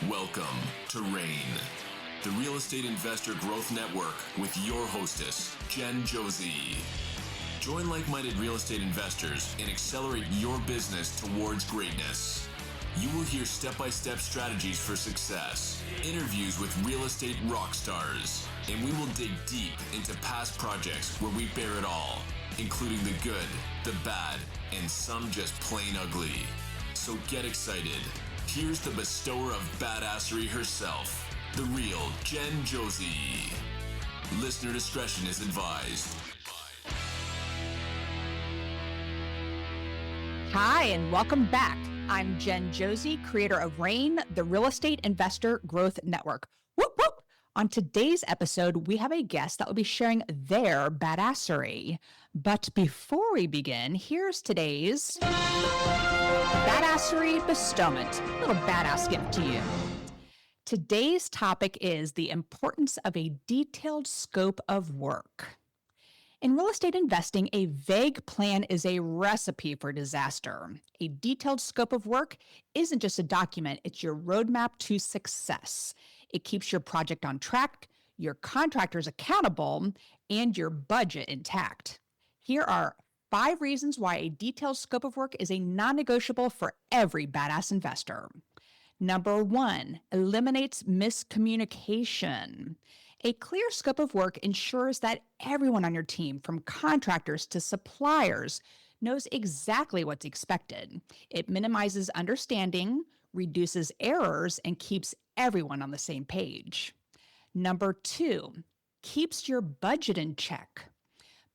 Welcome to RAIN, the Real Estate Investor Growth Network with your hostess, Jen Josie. Join like-minded real estate investors and accelerate your business towards greatness. You will hear step-by-step strategies for success, interviews with real estate rock stars, and we will dig deep into past projects where we bear it all, including the good, the bad, and some just plain ugly. So get excited. Here's the bestower of badassery herself, the real Jen Josie. Listener discretion is advised. Hi, and welcome back. I'm Jen Josie, creator of RAIN, the Real Estate Investor Growth Network. Whoop, whoop. On today's episode, we have a guest that will be sharing their badassery. But before we begin, here's today's badassery bestowment. A little badass gift to you. Today's topic is the importance of a detailed scope of work. In real estate investing, a vague plan is a recipe for disaster. A detailed scope of work isn't just a document, it's your roadmap to success. It keeps your project on track, your contractors accountable, and your budget intact. Here are 5 reasons why a detailed scope of work is a non-negotiable for every badass investor. Number 1, eliminates miscommunication. A clear scope of work ensures that everyone on your team, from contractors to suppliers, knows exactly what's expected. It minimizes understanding, reduces errors, and keeps everyone on the same page. Number 2, keeps your budget in check.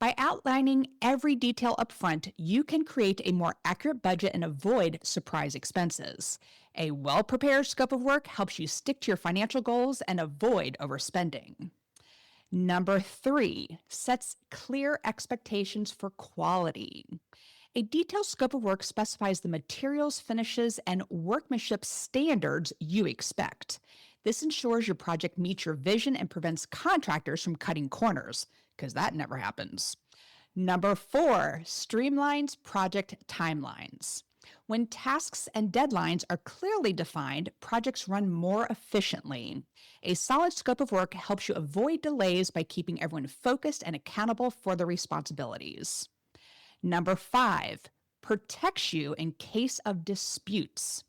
By outlining every detail up front, you can create a more accurate budget and avoid surprise expenses. A well-prepared scope of work helps you stick to your financial goals and avoid overspending. Number 3, sets clear expectations for quality. A detailed scope of work specifies the materials, finishes, and workmanship standards you expect. This ensures your project meets your vision and prevents contractors from cutting corners, because that never happens. Number 4, streamlines project timelines. When tasks and deadlines are clearly defined, projects run more efficiently. A solid scope of work helps you avoid delays by keeping everyone focused and accountable for their responsibilities. Number 5, protects you in case of disputes.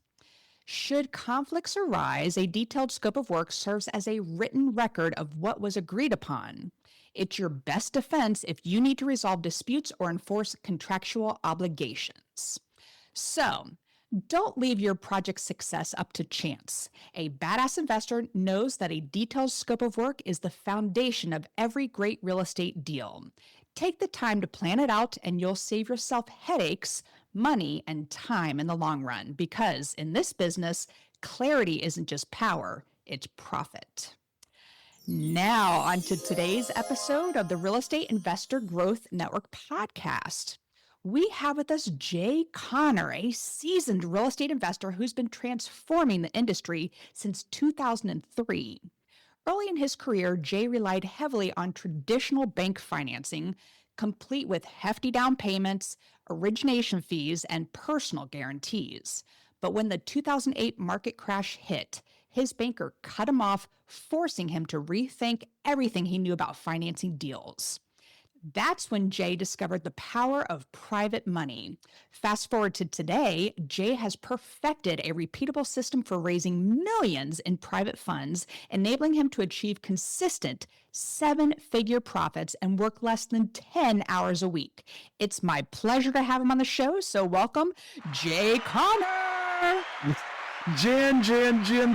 Should conflicts arise, a detailed scope of work serves as a written record of what was agreed upon. It's your best defense if you need to resolve disputes or enforce contractual obligations. So, don't leave your project success up to chance. A badass investor knows that a detailed scope of work is the foundation of every great real estate deal. Take the time to plan it out and you'll save yourself headaches, money, and time in the long run, because in this business, clarity isn't just power, it's profit. Now, on to today's episode of the Real Estate Investor Growth Network podcast. We have with us Jay Conner, a seasoned real estate investor who's been transforming the industry since 2003. Early in his career, Jay relied heavily on traditional bank financing, complete with hefty down payments, origination fees, and personal guarantees. But when the 2008 market crash hit, his banker cut him off, forcing him to rethink everything he knew about financing deals. That's when Jay discovered the power of private money. Fast forward to today, Jay has perfected a repeatable system for raising millions in private funds, enabling him to achieve consistent 7-figure profits and work less than 10 hours a week. It's my pleasure to have him on the show, so welcome, Jay Conner. Jen,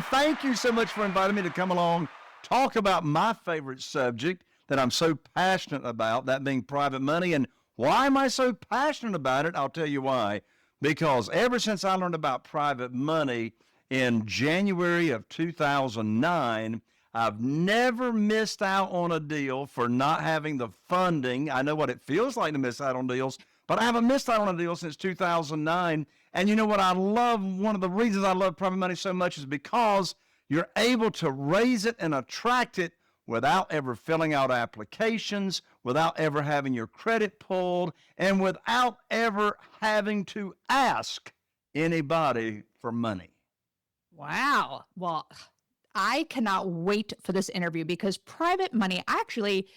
thank you so much for inviting me to come along, talk about my favorite subject that I'm so passionate about, that being private money. And why am I so passionate about it? I'll tell you why. Because ever since I learned about private money in January of 2009, I've never missed out on a deal for not having the funding. I know what it feels like to miss out on deals, but I haven't missed out on a deal since 2009. And you know what I love? One of the reasons I love private money so much is because you're able to raise it and attract it without ever filling out applications, without ever having your credit pulled, and without ever having to ask anybody for money. Wow. Well, I cannot wait for this interview because private money, I actually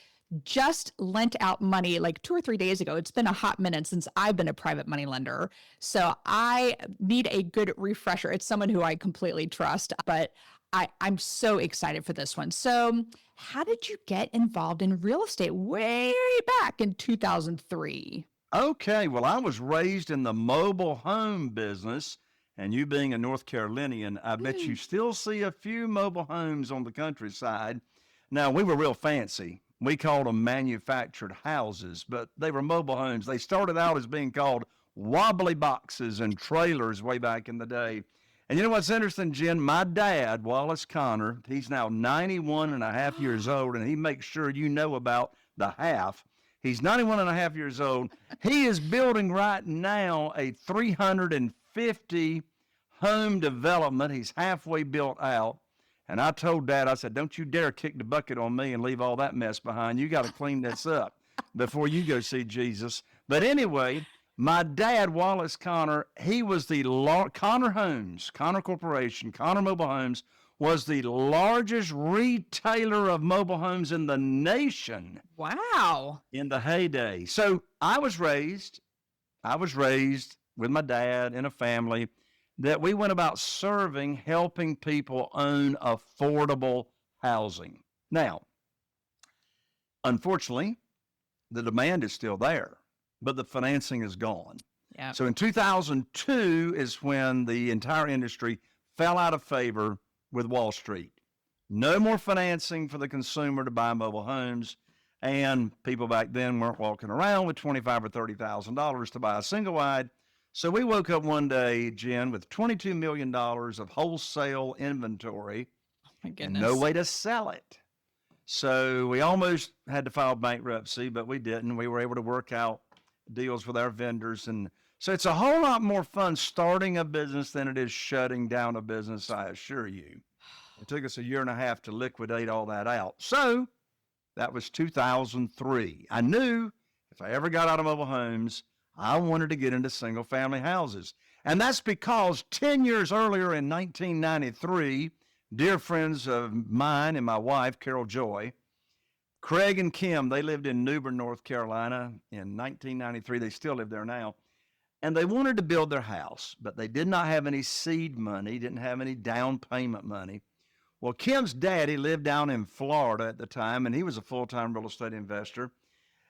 just lent out money like 2 or 3 days ago. It's been a hot minute since I've been a private money lender. So I need a good refresher. It's someone who I completely trust, but I'm so excited for this one. So how did you get involved in real estate way back in 2003? Okay, well, I was raised in the mobile home business, and you being a North Carolinian, I bet you still see a few mobile homes on the countryside. Now, we were real fancy. We called them manufactured houses, but they were mobile homes. They started out as being called wobbly boxes and trailers way back in the day. And you know what's interesting, Jen? My dad, Wallace Connor, he's now 91 and a half years old, and he makes sure you know about the half. He's 91 and a half years old. He is building right now a 350 home development. He's halfway built out. And I told Dad, I said, don't you dare kick the bucket on me and leave all that mess behind. You got to clean this up before you go see Jesus. But anyway, my dad, Wallace Connor, he was the Connor Homes, Connor Corporation, Connor Mobile Homes, was the largest retailer of mobile homes in the nation. Wow. In the heyday. So I was raised with my dad in a family that we went about serving, helping people own affordable housing. Now, unfortunately, the demand is still there, but the financing is gone. Yeah. So in 2002 is when the entire industry fell out of favor with Wall Street. No more financing for the consumer to buy mobile homes, and people back then weren't walking around with $25,000 or $30,000 to buy a single wide. So we woke up one day, Jen, with $22 million of wholesale inventory My and goodness. no way to sell it. So we almost had to file bankruptcy, but we didn't. We were able to work out deals with our vendors. And so it's a whole lot more fun starting a business than it is shutting down a business, I assure you. It took us a year and a half to liquidate all that out. So that was 2003. I knew if I ever got out of mobile homes, I wanted to get into single family houses. And that's because 10 years earlier in 1993, dear friends of mine and my wife, Carol Joy, Craig and Kim, they lived in New Bern, North Carolina in 1993. They still live there now. And they wanted to build their house, but they did not have any seed money, didn't have any down payment money. Well, Kim's daddy lived down in Florida at the time, and he was a full-time real estate investor.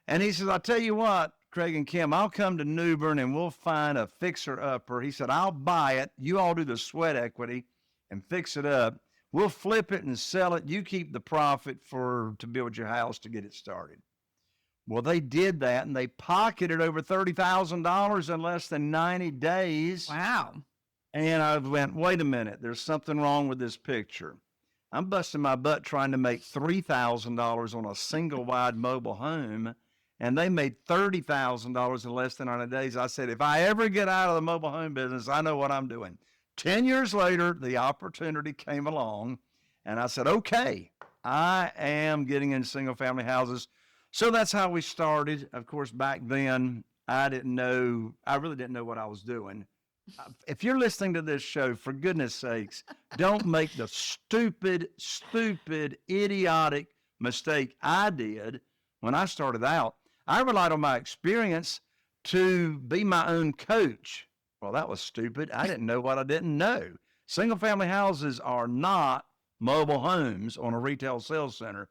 And he says, I'll tell you what, Craig and Kim, I'll come to New Bern and we'll find a fixer-upper. He said, I'll buy it. You all do the sweat equity and fix it up. We'll flip it and sell it. You keep the profit to build your house to get it started. Well, they did that, and they pocketed over $30,000 in less than 90 days. Wow. And I went, wait a minute, there's something wrong with this picture. I'm busting my butt trying to make $3,000 on a single wide mobile home, and they made $30,000 in less than 90 days. I said, if I ever get out of the mobile home business, I know what I'm doing. 10 years later, the opportunity came along, and I said, okay, I am getting in single family houses. So that's how we started. Of course, back then, I really didn't know what I was doing. If you're listening to this show, for goodness sakes, don't make the stupid, idiotic mistake I did when I started out. I relied on my experience to be my own coach. Well, that was stupid. I didn't know what I didn't know. Single family houses are not mobile homes on a retail sales center.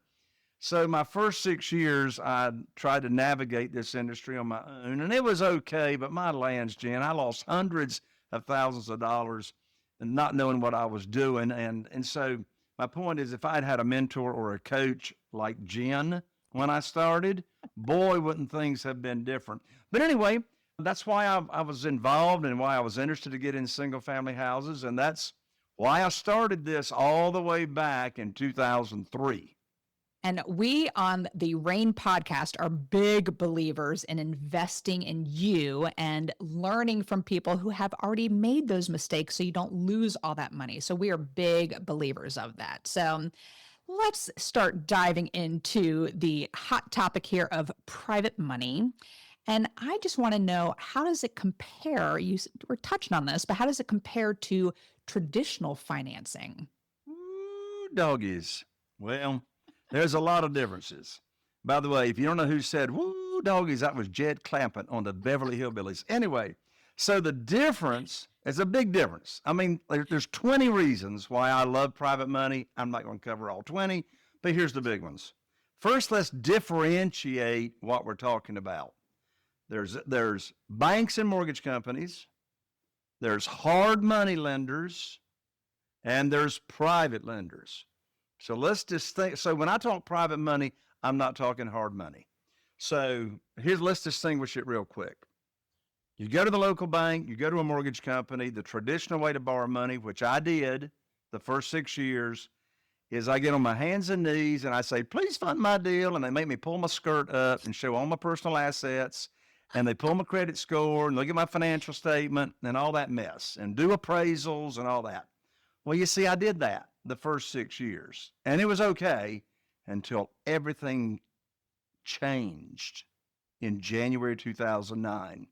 So my first 6 years, I tried to navigate this industry on my own, and it was okay, but my lands, Jen, I lost hundreds of thousands of dollars and not knowing what I was doing. And so my point is, if I'd had a mentor or a coach like Jen when I started, boy, wouldn't things have been different. But anyway, that's why I was involved and why I was interested to get in single family houses. And that's why I started this all the way back in 2003. And we on the RAIN podcast are big believers in investing in you and learning from people who have already made those mistakes so you don't lose all that money. So we are big believers of that. So let's start diving into the hot topic here of private money. And I just want to know, how does it compare? You were touching on this, but how does it compare to traditional financing? Ooh, doggies. Well, there's a lot of differences. By the way, if you don't know who said, woo, doggies, that was Jed Clampett on the Beverly Hillbillies. Anyway, so the difference is a big difference. I mean, there's 20 reasons why I love private money. I'm not going to cover all 20, but here's the big ones. First, let's differentiate what we're talking about. There's banks and mortgage companies, there's hard money lenders, and there's private lenders. So let's just think. So when I talk private money, I'm not talking hard money. So let's distinguish it real quick. You go to the local bank, you go to a mortgage company, the traditional way to borrow money, which I did the first 6 years, is I get on my hands and knees and I say, please fund my deal. And they make me pull my skirt up and show all my personal assets. And they pull my credit score and look at my financial statement and all that mess and do appraisals and all that. Well, you see, I did that the first 6 years, and it was okay until everything changed in January 2009.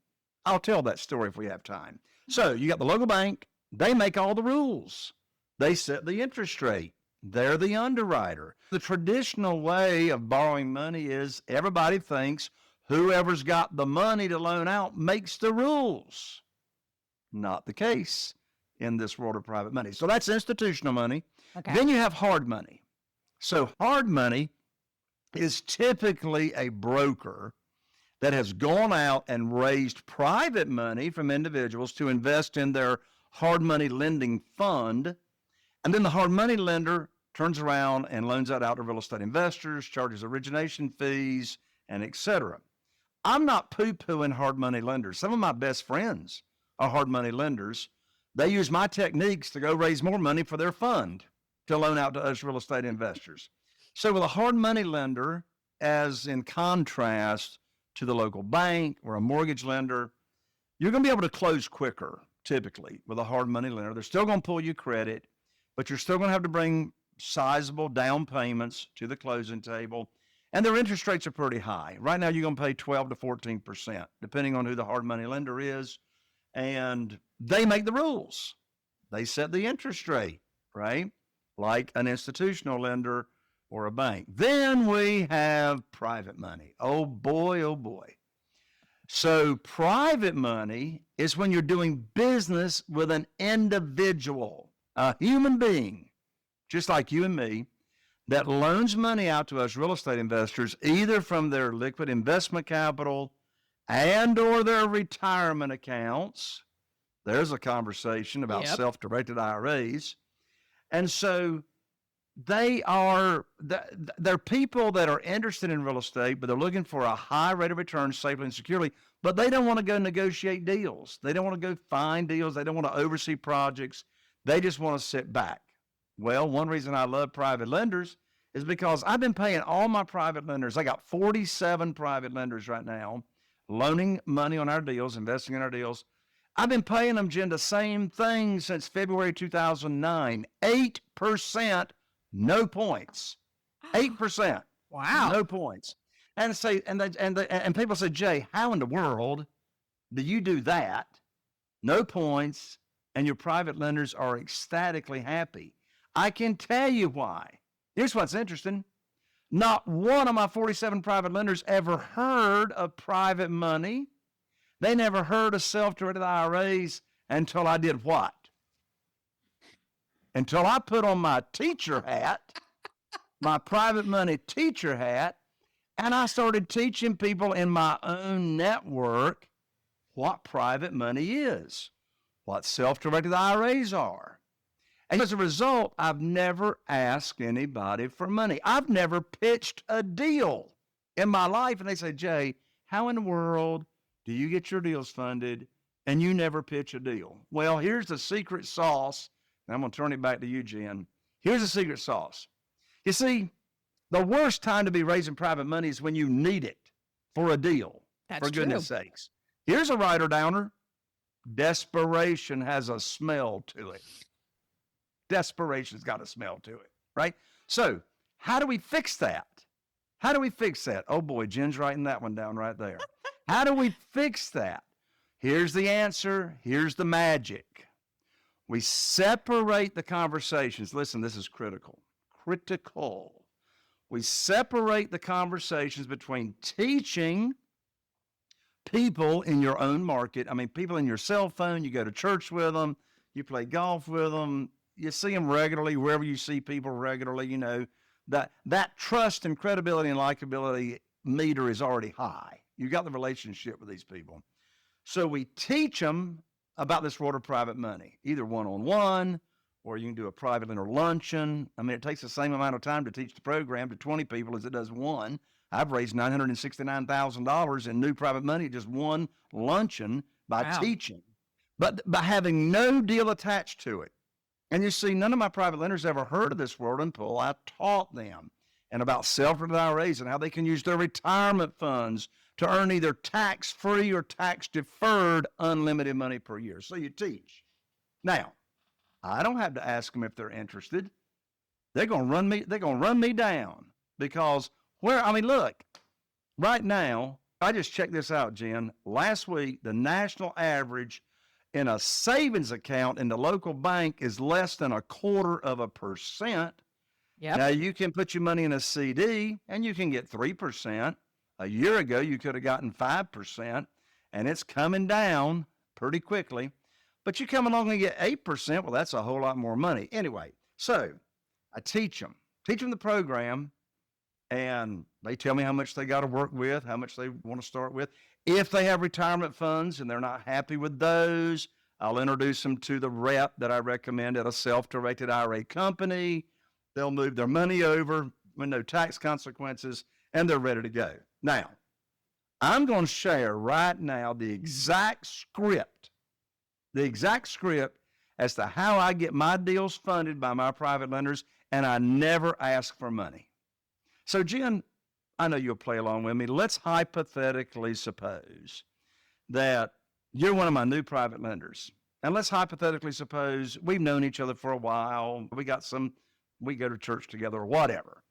I'll tell that story if we have time. So you got the local bank. They make all the rules. They set the interest rate. They're the underwriter. The traditional way of borrowing money is everybody thinks whoever's got the money to loan out makes the rules. Not the case in this world of private money. So that's institutional money. Okay. Then you have hard money. So hard money is typically a broker that has gone out and raised private money from individuals to invest in their hard money lending fund. And then the hard money lender turns around and loans that out to real estate investors, charges origination fees, and et cetera. I'm not poo-pooing hard money lenders. Some of my best friends are hard money lenders. They use my techniques to go raise more money for their fund to loan out to us real estate investors. So with a hard money lender, as in contrast to the local bank or a mortgage lender, you're going to be able to close quicker, typically, with a hard money lender. They're still going to pull you credit, but you're still going to have to bring sizable down payments to the closing table. And their interest rates are pretty high. Right now, you're going to pay 12 to 14%, depending on who the hard money lender is. And they make the rules. They set the interest rate, right? Like an institutional lender or a bank. Then we have private money. Oh boy, oh boy. So private money is when you're doing business with an individual, a human being, just like you and me, that loans money out to us real estate investors, either from their liquid investment capital and or their retirement accounts. There's a conversation about self-directed IRAs. And so they're people that are interested in real estate, but they're looking for a high rate of return safely and securely, but they don't want to go negotiate deals. They don't want to go find deals. They don't want to oversee projects. They just want to sit back. Well, one reason I love private lenders is because I've been paying all my private lenders. I got 47 private lenders right now, loaning money on our deals, investing in our deals. I've been paying them, Jen, the same thing since February 2009. 8%, no points. 8%. Wow. No points. And people say, Jay, how in the world do you do that? No points, and your private lenders are ecstatically happy. I can tell you why. Here's what's interesting. Not one of my 47 private lenders ever heard of private money. They never heard of self-directed IRAs until I did what? Until I put on my teacher hat, my private money teacher hat, and I started teaching people in my own network what private money is, what self-directed IRAs are. And as a result, I've never asked anybody for money. I've never pitched a deal in my life. And they say, Jay, how in the world do you get your deals funded and you never pitch a deal? Well, here's the secret sauce. And I'm going to turn it back to you, Jen. Here's the secret sauce. You see, the worst time to be raising private money is when you need it for a deal. That's for goodness sakes. Here's a writer downer. Desperation has a smell to it. Desperation's got a smell to it, right? So how do we fix that? How do we fix that? Oh boy, Jen's writing that one down right there. How do we fix that? Here's the answer. Here's the magic. We separate the conversations. Listen, this is critical. Critical. We separate the conversations between teaching people in your own market. I mean, people in your cell phone, you go to church with them, you play golf with them, you see them regularly, wherever you see people regularly, you know, that trust and credibility and likability meter is already high. You got the relationship with these people. So we teach them about this world of private money, either one-on-one, or you can do a private lender luncheon. I mean, it takes the same amount of time to teach the program to 20 people as it does one. I've raised $969,000 in new private money at just one luncheon by teaching, but by having no deal attached to it. And you see, none of my private lenders ever heard of this world until I taught them and about self-directed IRAs and how they can use their retirement funds to earn either tax-free or tax-deferred unlimited money per year. So you teach. Now, I don't have to ask them if they're interested. They're going to run me down because look, right now, I just checked this out, Jen. Last week, the national average in a savings account in the local bank is less than 0.25%. Yep. Now, you can put your money in a CD and you can get 3%. A year ago, you could have gotten 5%, and it's coming down pretty quickly. But you come along and get 8%, well, that's a whole lot more money. Anyway, so I teach them the program, and they tell me how much they got to work with, how much they want to start with. If they have retirement funds and they're not happy with those, I'll introduce them to the rep that I recommend at a self-directed IRA company. They'll move their money over with no tax consequences, and they're ready to go. Now, I'm going to share right now the exact script as to how I get my deals funded by my private lenders, and I never ask for money. So, Jen, I know you'll play along with me. Let's hypothetically suppose that you're one of my new private lenders. And let's hypothetically suppose we've known each other for a while. We go to church together or whatever.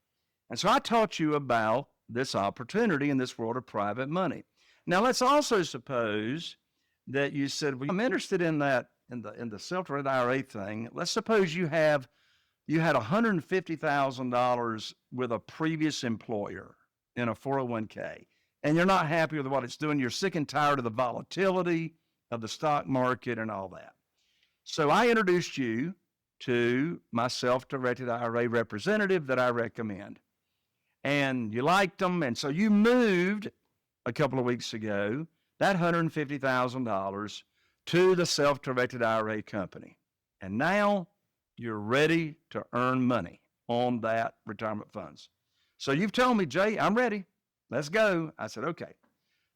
And so I taught you about this opportunity in this world of private money. Now, let's also suppose that you said, well, I'm interested in that, in the self-directed IRA thing. Let's suppose you had $150,000 with a previous employer in a 401k, and you're not happy with what it's doing. You're sick and tired of the volatility of the stock market and all that. So I introduced you to my self-directed IRA representative that I recommend. And you liked them, and so you moved a couple of weeks ago that $150,000 to the self-directed IRA company. And now you're ready to earn money on that retirement funds. So you've told me, Jay, I'm ready. Let's go. I said, okay.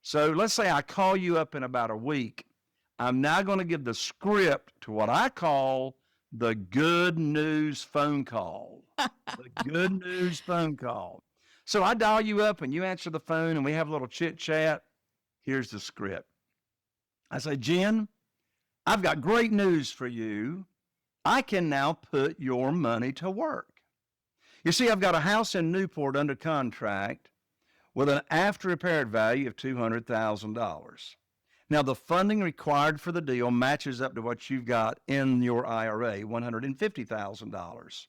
So let's say I call you up in about a week. I'm now going to give the script to what I call the good news phone call. The good news phone call. So I dial you up and you answer the phone and we have a little chit chat. Here's the script. I say, Jen, I've got great news for you. I can now put your money to work. You see, I've got a house in Newport under contract with an after-repaired value of $200,000. Now, the funding required for the deal matches up to what you've got in your IRA, $150,000.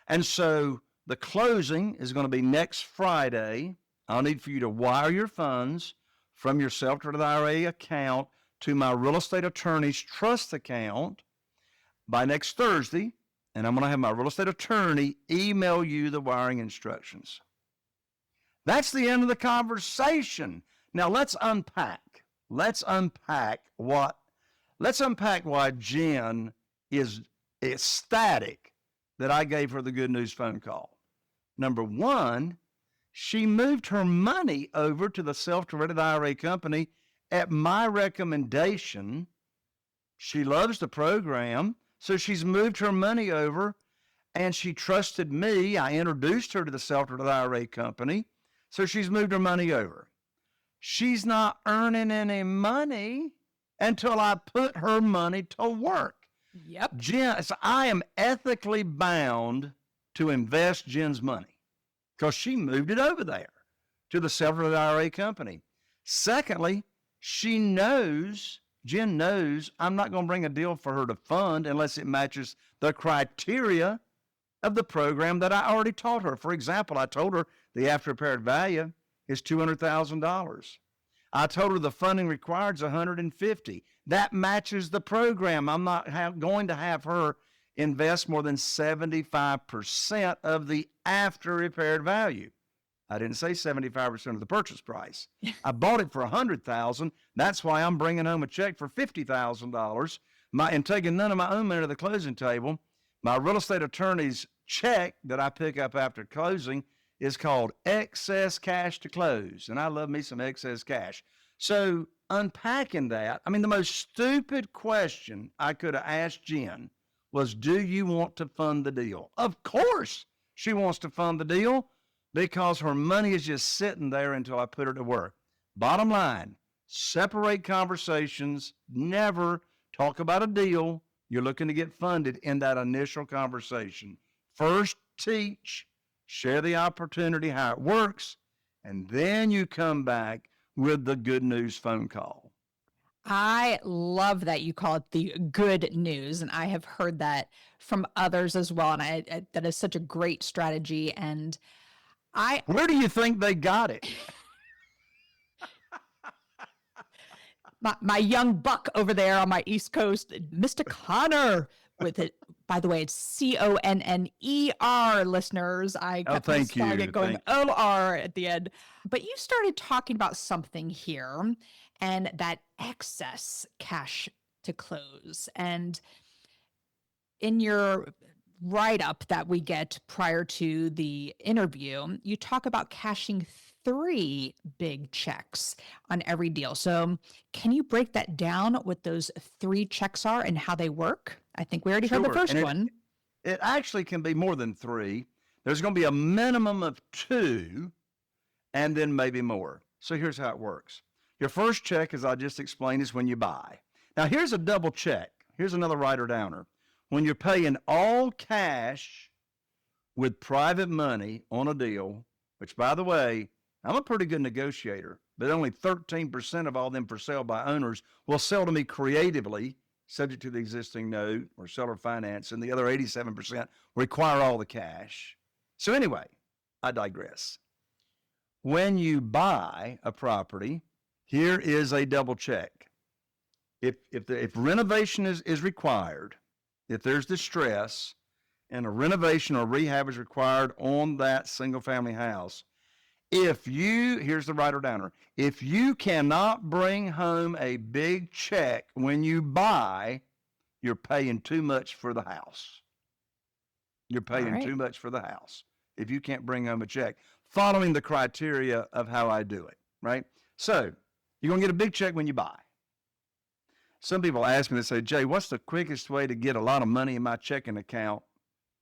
And so the closing is going to be next Friday. I'll need for you to wire your funds from your self-directed IRA account to my real estate attorney's trust account by next Thursday, and I'm going to have my real estate attorney email you the wiring instructions. That's the end of the conversation. Now let's unpack. Let's unpack why Jen is ecstatic that I gave her the good news phone call. Number one, she moved her money over to the self-directed IRA company at my recommendation. She loves the program, so she's moved her money over, and she trusted me. I introduced her to the self-directed IRA company, so she's moved her money over. She's not earning any money until I put her money to work. Yep. Jen, so I am ethically bound to invest Jen's money because she moved it over there to the self-directed IRA company. Secondly, she knows Jen knows I'm not going to bring a deal for her to fund unless it matches the criteria of the program that I already taught her. For example, I told her the after repaired value is $200,000. I told her the funding required is $150,000. That matches the program. I'm not going to have her invest more than 75% of the after repaired value. I didn't say 75% of the purchase price. I bought it for $100,000. That's why I'm bringing home a check for $50,000 and taking none of my own money to the closing table. My real estate attorney's check that I pick up after closing is called excess cash to close. And I love me some excess cash. So unpacking that, I mean, the most stupid question I could have asked Jen was, do you want to fund the deal? Of course she wants to fund the deal, because her money is just sitting there until I put her to work. Bottom line, separate conversations. Never talk about a deal you're looking to get funded in that initial conversation. First, teach, share the opportunity, how it works, and then you come back with the good news phone call. I love that you call it the good news, and I have heard that from others as well, and that is such a great strategy. And where do you think they got it? my young buck over there on my East Coast, Mr. Connor, with it. By the way, it's CONNER, listeners. I got it going OR at the end. But you started talking about something here, and that excess cash to close. And in your write-up that we get prior to the interview, you talk about cashing 3 big checks on every deal. So can you break that down, what those 3 checks are and how they work? I think we already heard the first one. It actually can be more than 3. There's going to be a minimum of 2 and then maybe more. So here's how it works. Your first check, as I just explained, is when you buy. Now here's a double check. Here's another writer-downer. When you're paying all cash with private money on a deal, which, by the way, I'm a pretty good negotiator, but only 13% of all them for sale by owners will sell to me creatively, subject to the existing note or seller finance, and the other 87% require all the cash. So anyway, I digress. When you buy a property, here is a double check. If renovation is required, if there's distress and a renovation or rehab is required on that single family house, here's the writer-downer, if you cannot bring home a big check when you buy, you're paying too much for the house. You're paying too much for the house if you can't bring home a check, following the criteria of how I do it, right? So you're going to get a big check when you buy. Some people ask me, they say, Jay, what's the quickest way to get a lot of money in my checking account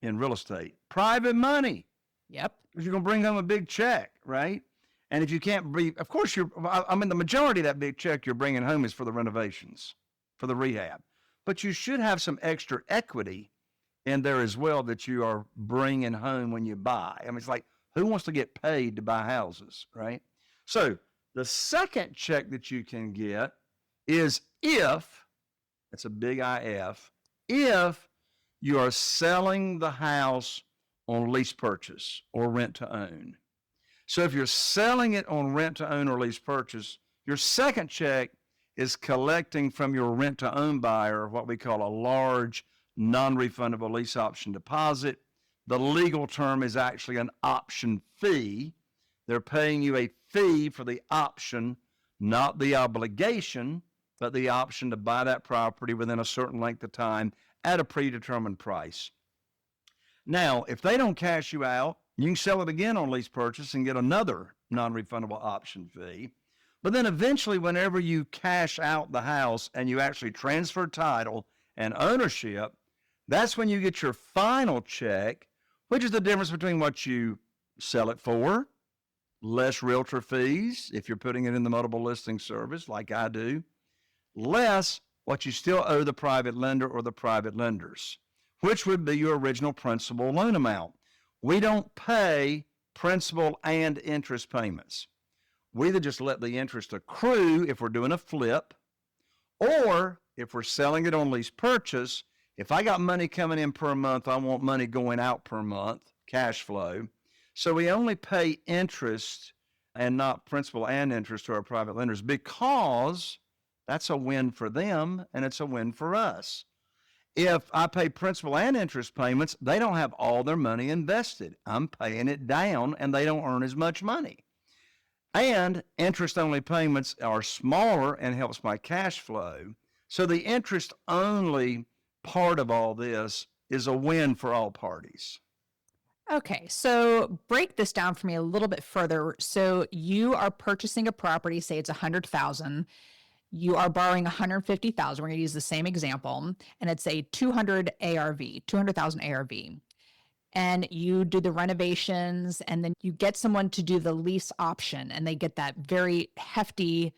in real estate? Private money. Yep. Because you're going to bring home a big check, right? And if you can't breathe, of course, the majority of that big check you're bringing home is for the renovations, for the rehab. But you should have some extra equity in there as well that you are bringing home when you buy. I mean, it's like, who wants to get paid to buy houses, right? So the second check that you can get is if, it's a big IF, if you are selling the house on lease purchase or rent to own. So if you're selling it on rent to own or lease purchase, your second check is collecting from your rent to own buyer what we call a large non-refundable lease option deposit. The legal term is actually an option fee. They're paying you a fee for the option, not the obligation, but the option to buy that property within a certain length of time at a predetermined price. Now, if they don't cash you out, you can sell it again on lease purchase and get another non-refundable option fee. But then eventually, whenever you cash out the house and you actually transfer title and ownership, that's when you get your final check, which is the difference between what you sell it for, less realtor fees if you're putting it in the multiple listing service like I do, less what you still owe the private lender or the private lenders, which would be your original principal loan amount. We don't pay principal and interest payments. We either just let the interest accrue if we're doing a flip, Or if we're selling it on lease purchase, if I got money coming in per month, I want money going out per month, cash flow. So we only pay interest and not principal and interest to our private lenders because that's a win for them and it's a win for us. If I pay principal and interest payments, they don't have all their money invested. I'm paying it down and they don't earn as much money. And interest-only payments are smaller and helps my cash flow. So the interest-only part of all this is a win for all parties. Okay, so break this down for me a little bit further. So you are purchasing a property, say it's 100,000. You are borrowing 150,000. We're going to use the same example, and it's a 200,000 ARV. And you do the renovations, and then you get someone to do the lease option, and they get that very hefty,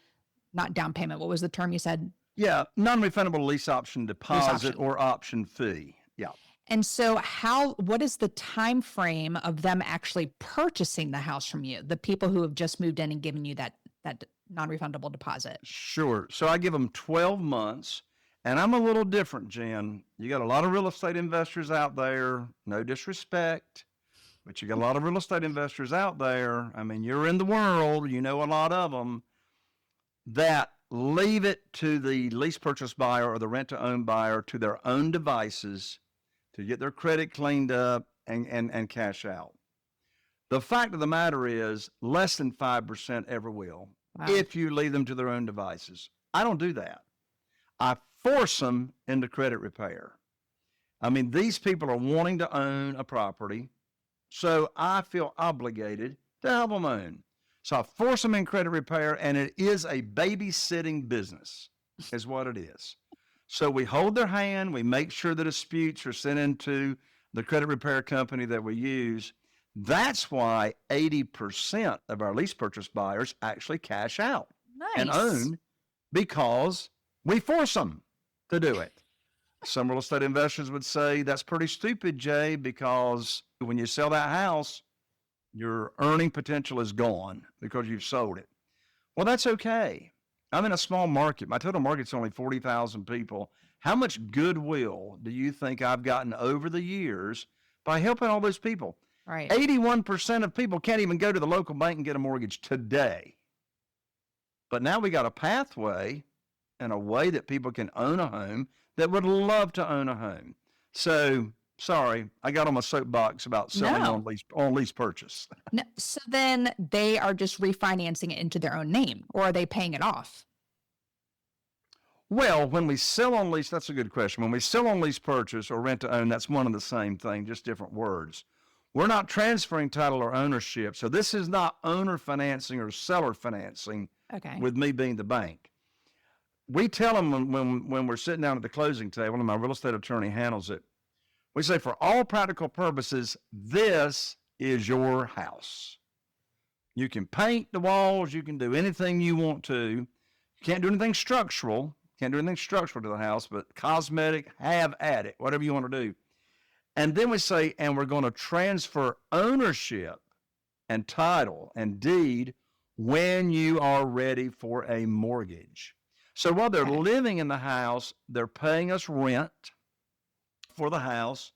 not down payment. What was the term you said? Yeah, non-refundable lease option deposit or option fee. Yeah. And so what is the time frame of them actually purchasing the house from you, the people who have just moved in and given you that non-refundable deposit? Sure. So I give them 12 months. And I'm a little different, Jen. You got a lot of real estate investors out there, no disrespect, but you got a lot of real estate investors out there. I mean, you're in the world, you know a lot of them, that leave it to the lease purchase buyer or the rent-to-own buyer to their own devices to get their credit cleaned up and cash out. The fact of the matter is less than 5% ever will, if you leave them to their own devices. I don't do that. I force them into credit repair. I mean, these people are wanting to own a property, so I feel obligated to help them own. So I force them in credit repair, and it is a babysitting business, is what it is. So we hold their hand, we make sure the disputes are sent into the credit repair company that we use. That's why 80% of our lease purchase buyers actually cash out and own, because we force them to do it. Some real estate investors would say that's pretty stupid, Jay, because when you sell that house, your earning potential is gone because you've sold it. Well, that's okay. I'm in a small market. My total market's only 40,000 people. How much goodwill do you think I've gotten over the years by helping all those people? Right. 81% of people can't even go to the local bank and get a mortgage today. But now we got a pathway and a way that people can own a home that would love to own a home. So, sorry, I got on my soapbox about selling on lease purchase. No, so then they are just refinancing it into their own name, or are they paying it off? Well, when we sell on lease, that's a good question. When we sell on lease purchase or rent to own, that's one and the same thing, just different words. We're not transferring title or ownership. So this is not owner financing or seller financing with me being the bank. We tell them when we're sitting down at the closing table, and my real estate attorney handles it, we say, for all practical purposes, this is your house. You can paint the walls. You can do anything you want to. You can't do anything structural. Can't do anything structural to the house, but cosmetic, have at it, whatever you want to do. And then we say, and we're going to transfer ownership and title and deed when you are ready for a mortgage. So while they're living in the house, they're paying us rent for the house,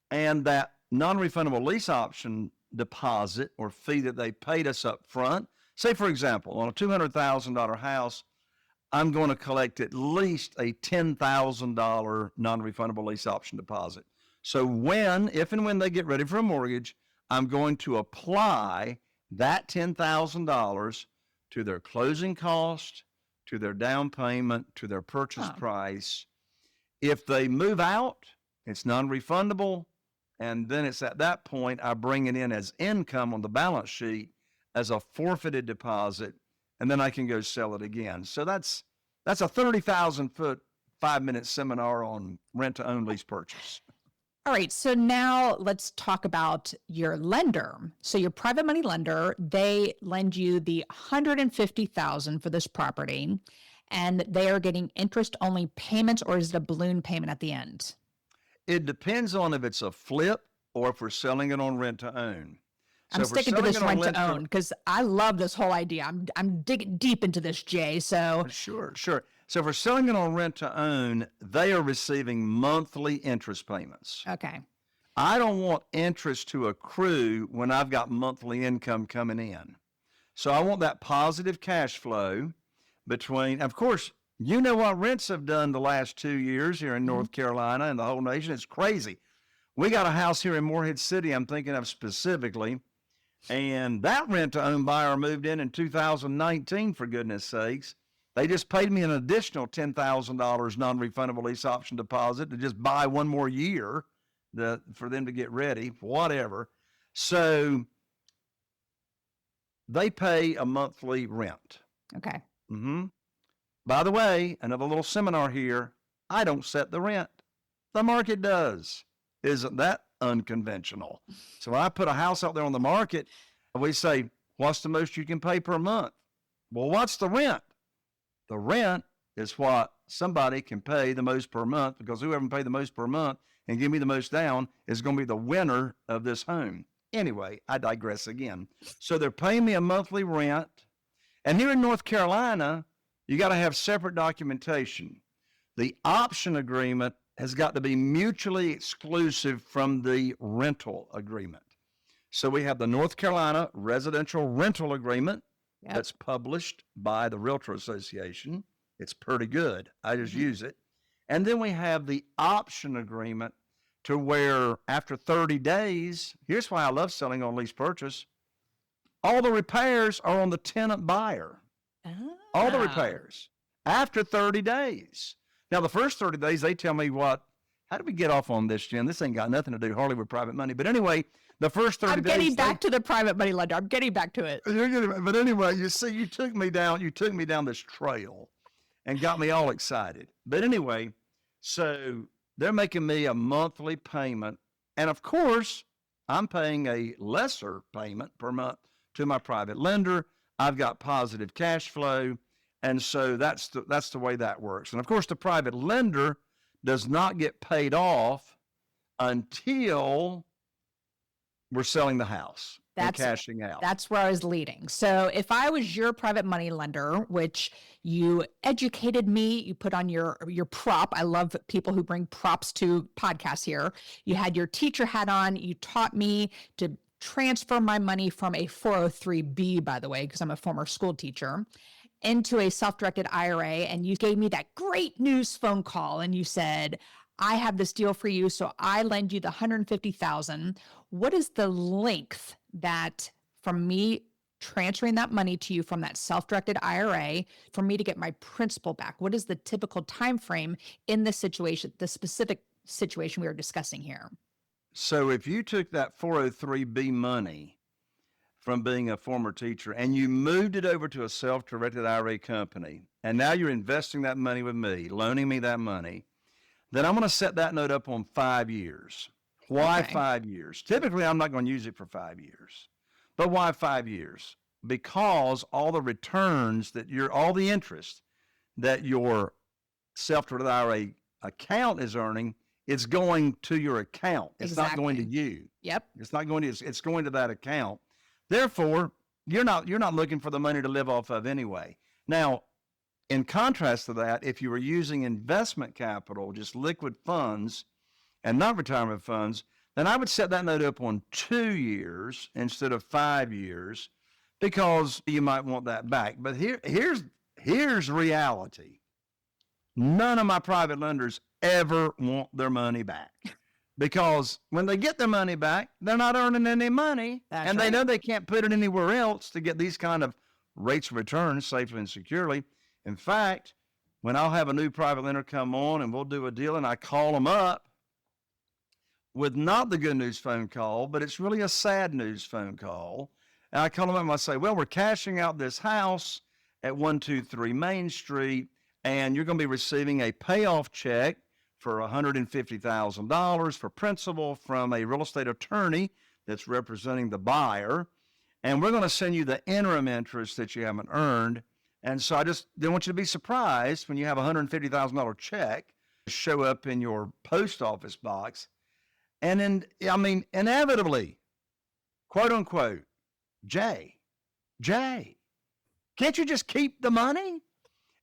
and that non-refundable lease option deposit or fee that they paid us up front. Say, for example, on a $200,000 house, I'm going to collect at least a $10,000 non-refundable lease option deposit. So if and when they get ready for a mortgage, I'm going to apply that $10,000 to their closing cost, to their down payment, to their purchase price. If they move out, it's non-refundable, and then it's at that point I bring it in as income on the balance sheet as a forfeited deposit, and then I can go sell it again. So that's a 30,000-foot, 5-minute seminar on rent-to-own lease purchase. All right, so now let's talk about your lender. So your private money lender, they lend you the $150,000 for this property, and they are getting interest-only payments, or is it a balloon payment at the end? It depends on if it's a flip or if we're selling it on rent-to-own. I'm sticking to this rent-to-own because I love this whole idea. I'm digging deep into this, Jay. So Sure. So if we're selling it on rent to own, they are receiving monthly interest payments. Okay. I don't want interest to accrue when I've got monthly income coming in. So I want that positive cash flow between, of course, you know what rents have done the last 2 years here in North Carolina and the whole nation. It's crazy. We got a house here in Morehead City I'm thinking of specifically, and that rent-to-own buyer moved in 2019, for goodness sakes. They just paid me an additional $10,000 non-refundable lease option deposit to just buy one more year for them to get ready, whatever. So they pay a monthly rent. Okay. By the way, another little seminar here. I don't set the rent. The market does. Isn't that unconventional? So I put a house out there on the market, and we say, what's the most you can pay per month? Well, what's the rent? The rent is what somebody can pay the most per month, because whoever can pay the most per month and give me the most down is going to be the winner of this home. Anyway, I digress again. So they're paying me a monthly rent. And here in North Carolina, you got to have separate documentation. The option agreement has got to be mutually exclusive from the rental agreement. So we have the North Carolina Residential Rental Agreement that's published by the Realtor Association. It's pretty good. I just use it. And then we have the option agreement, to where after 30 days, here's why I love selling on lease purchase, all the repairs are on the tenant buyer. All the repairs after 30 days. Now, the first 30 days, they tell me how do we get off on this, Jen? This ain't got nothing to do hardly with private money. But anyway, the first 30 days. I'm getting back to the private money lender. I'm getting back to it. But anyway, you see, you took me down this trail and got me all excited. But anyway, so they're making me a monthly payment. And of course, I'm paying a lesser payment per month to my private lender. I've got positive cash flow. And so that's the way that works. And of course, the private lender does not get paid off until we're selling the house and cashing out. That's where I was leading. So if I was your private money lender, which you educated me, you put on your prop. I love people who bring props to podcasts here. You had your teacher hat on. You taught me to transfer my money from a 403B, by the way, because I'm a former school teacher, into a self-directed IRA. And you gave me that great news phone call. And you said, I have this deal for you. So I lend you the $150,000. What is the length that from me transferring that money to you from that self-directed IRA for me to get my principal back? What is the typical time frame in this situation, the specific situation we are discussing here? So if you took that 403B money from being a former teacher and you moved it over to a self-directed IRA company, and now you're investing that money with me, loaning me that money, then I'm going to set that note up on 5 years. Why 5 years? Typically, I'm not going to use it for 5 years. But why 5 years? Because all the returns all the interest that your self-directed IRA account is earning, it's going to your account. It's not going to you. Yep. It's going to that account. Therefore, you're not looking for the money to live off of anyway. Now, in contrast to that, if you were using investment capital, just liquid funds and not retirement funds, then I would set that note up on 2 years instead of 5 years, because you might want that back. But here's reality. None of my private lenders ever want their money back, because when they get their money back, they're not earning any money. And they know they can't put it anywhere else to get these kind of rates of return safely and securely. In fact, when I'll have a new private lender come on and we'll do a deal, and I call them up with not the good news phone call, but it's really a sad news phone call. And I call them up and I say, well, we're cashing out this house at 123 Main Street, and you're going to be receiving a payoff check for $150,000 for principal from a real estate attorney that's representing the buyer. And we're going to send you the interim interest that you haven't earned. And so I just don't want you to be surprised when you have a $150,000 check show up in your post office box. And inevitably, quote unquote, Jay, can't you just keep the money?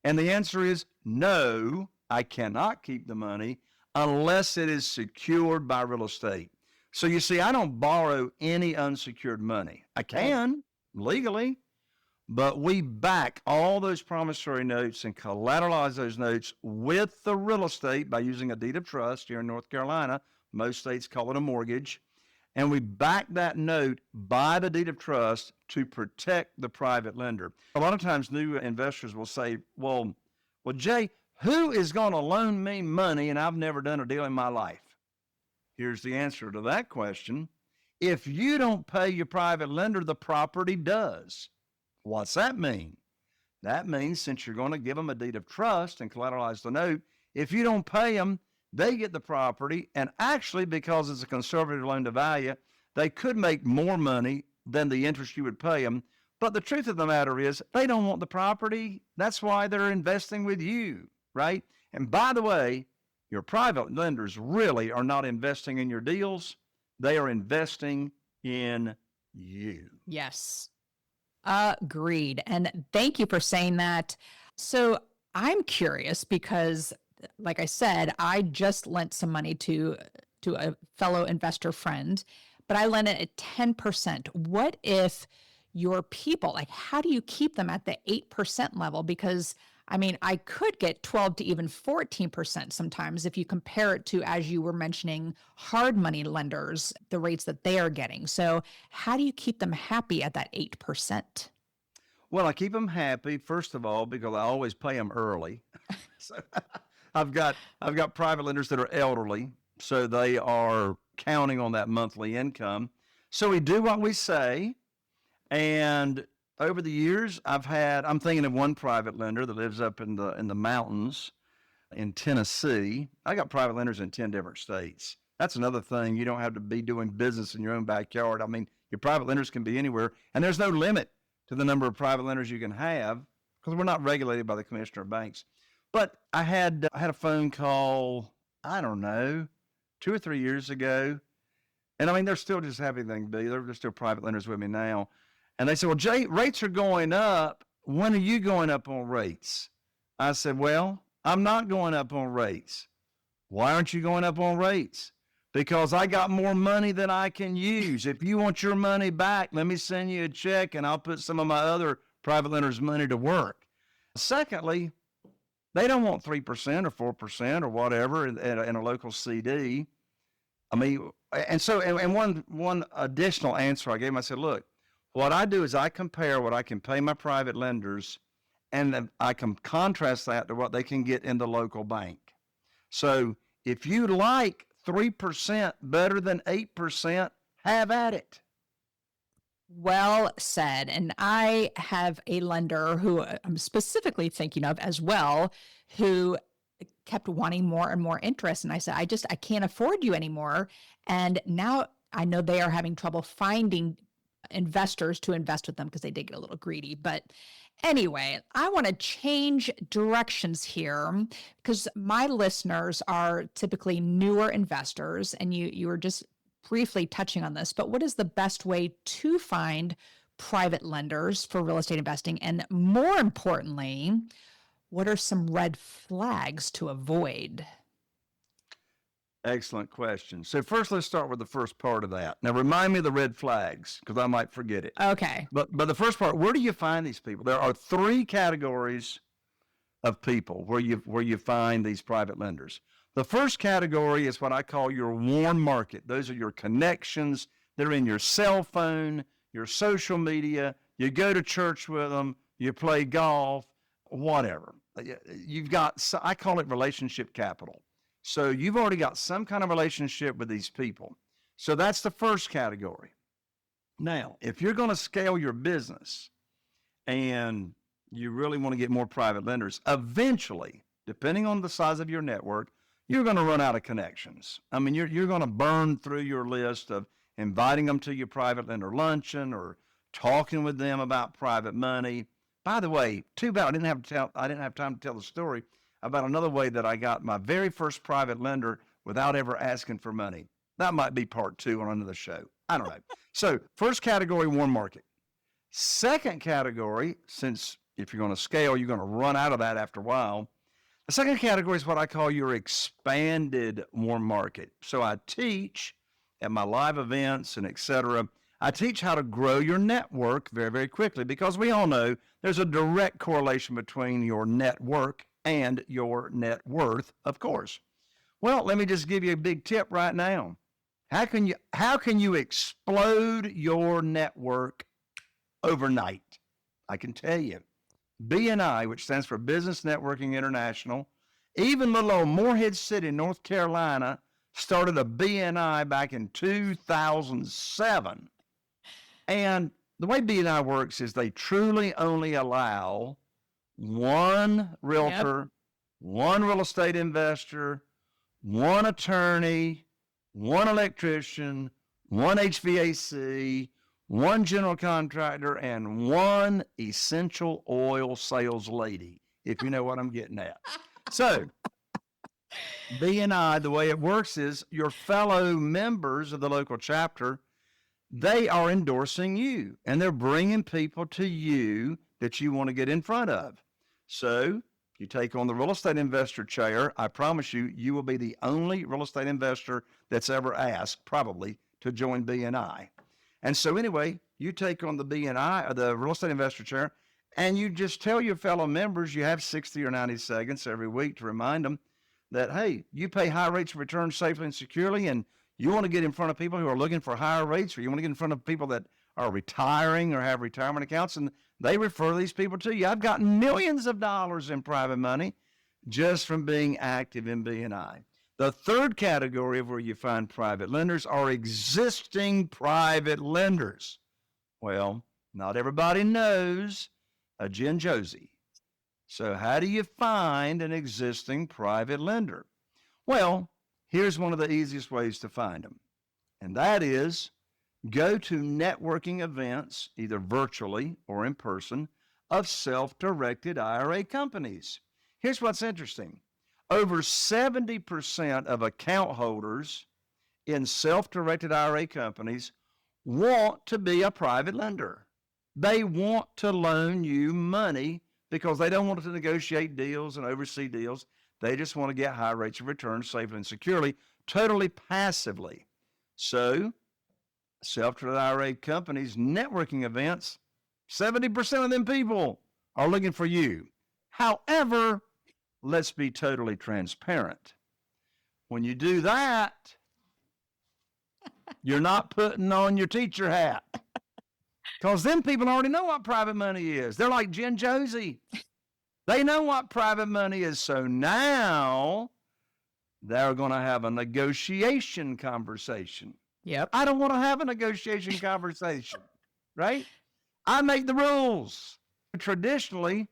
And the answer is no, I cannot keep the money unless it is secured by real estate. So you see, I don't borrow any unsecured money. I can legally, but we back all those promissory notes and collateralize those notes with the real estate by using a deed of trust here in North Carolina. Most states call it a mortgage. And we back that note by the deed of trust to protect the private lender. A lot of times new investors will say, well, Jay, who is going to loan me money and I've never done a deal in my life? Here's the answer to that question. If you don't pay your private lender, the property does. What's that mean? That means since you're going to give them a deed of trust and collateralize the note, if you don't pay them, they get the property. And actually, because it's a conservative loan to value, they could make more money than the interest you would pay them. But the truth of the matter is they don't want the property. That's why they're investing with you, right? And by the way, your private lenders really are not investing in your deals. They are investing in you. Yes. Agreed. And thank you for saying that. So I'm curious because, like I said, I just lent some money to a fellow investor friend, but I lent it at 10%. What if your people, like, how do you keep them at the 8% level? Because I mean, I could get 12 to even 14% sometimes if you compare it to, as you were mentioning, hard money lenders, the rates that they are getting. So how do you keep them happy at that 8%? Well, I keep them happy, first of all, because I always pay them early. So I've got private lenders that are elderly, so they are counting on that monthly income. So we do what we say, and over the years, I'm thinking of one private lender that lives up in the mountains in Tennessee. I got private lenders in 10 different states. That's another thing. You don't have to be doing business in your own backyard. I mean, your private lenders can be anywhere, and there's no limit to the number of private lenders you can have because we're not regulated by the Commissioner of Banks. But I had a phone call, I don't know, 2 or 3 years ago, and I mean, they're still just happy thing to be. They're still private lenders with me now. And they said, well, Jay, rates are going up. When are you going up on rates? I said, well, I'm not going up on rates. Why aren't you going up on rates? Because I got more money than I can use. If you want your money back, let me send you a check and I'll put some of my other private lenders' money to work. Secondly, they don't want 3% or 4% or whatever in a local CD. I mean, and one additional answer I gave them, I said, look, what I do is I compare what I can pay my private lenders, and then I can contrast that to what they can get in the local bank. So if you like 3% better than 8%, have at it. Well said. And I have a lender who I'm specifically thinking of as well, who kept wanting more and more interest. And I said, I can't afford you anymore. And now I know they are having trouble finding investors to invest with them because they did get a little greedy. But anyway, I want to change directions here because my listeners are typically newer investors, and you were just briefly touching on this, but what is the best way to find private lenders for real estate investing? And more importantly, what are some red flags to avoid? Excellent question. So first, let's start with the first part of that. Now, remind me of the red flags because I might forget it. Okay. But the first part, where do you find these people? There are 3 categories of people where you find these private lenders. The first category is what I call your warm market. Those are your connections. They're in your cell phone, your social media. You go to church with them. You play golf, whatever. You've got, I call it relationship capital. So you've already got some kind of relationship with these people. So that's the first category. Now, if you're going to scale your business and you really want to get more private lenders, eventually, depending on the size of your network, you're going to run out of connections. I mean, you're going to burn through your list of inviting them to your private lender luncheon or talking with them about private money. By the way, too bad I didn't have time to tell the story about another way that I got my very first private lender without ever asking for money. That might be part 2 on another show. I don't know. So first category, warm market. Second category, since if you're going to scale, you're going to run out of that after a while. The second category is what I call your expanded warm market. So I teach at my live events and et cetera. I teach how to grow your network very, very quickly, because we all know there's a direct correlation between your network and your net worth, of course. Well, let me just give you a big tip right now. How can you explode your network overnight? I can tell you. BNI, which stands for Business Networking International, even little old Morehead City, North Carolina, started a BNI back in 2007. And the way BNI works is they truly only allow one realtor, one real estate investor, one attorney, one electrician, one HVAC, one general contractor, and one essential oil sales lady, if you know what I'm getting at. So BNI, the way it works is your fellow members of the local chapter, they are endorsing you, and they're bringing people to you that you want to get in front of. So you take on the real estate investor chair. I promise you, you will be the only real estate investor that's ever asked, probably, to join BNI. And so anyway, you take on the BNI, or the real estate investor chair, and you just tell your fellow members, you have 60 or 90 seconds every week to remind them that, hey, you pay high rates of return safely and securely, and you want to get in front of people who are looking for higher rates, or you want to get in front of people that are retiring or have retirement accounts, and they refer these people to you. I've gotten millions of dollars in private money just from being active in BNI. The third category of where you find private lenders are existing private lenders. Well, not everybody knows a Jen Josie. So how do you find an existing private lender? Well, here's one of the easiest ways to find them, and that is go to networking events, either virtually or in person, of self-directed IRA companies. Here's what's interesting. Over 70% of account holders in self-directed IRA companies want to be a private lender. They want to loan you money because they don't want to negotiate deals and oversee deals. They just want to get high rates of return safely and securely, totally passively. So self-directed IRA companies, networking events, 70% of them people are looking for you. However, let's be totally transparent. When you do that, you're not putting on your teacher hat, because them people already know what private money is. They're like Jen Josie. They know what private money is. So now they're going to have a negotiation conversation. Yep. I don't want to have a negotiation conversation, right? I make the rules. Traditionally,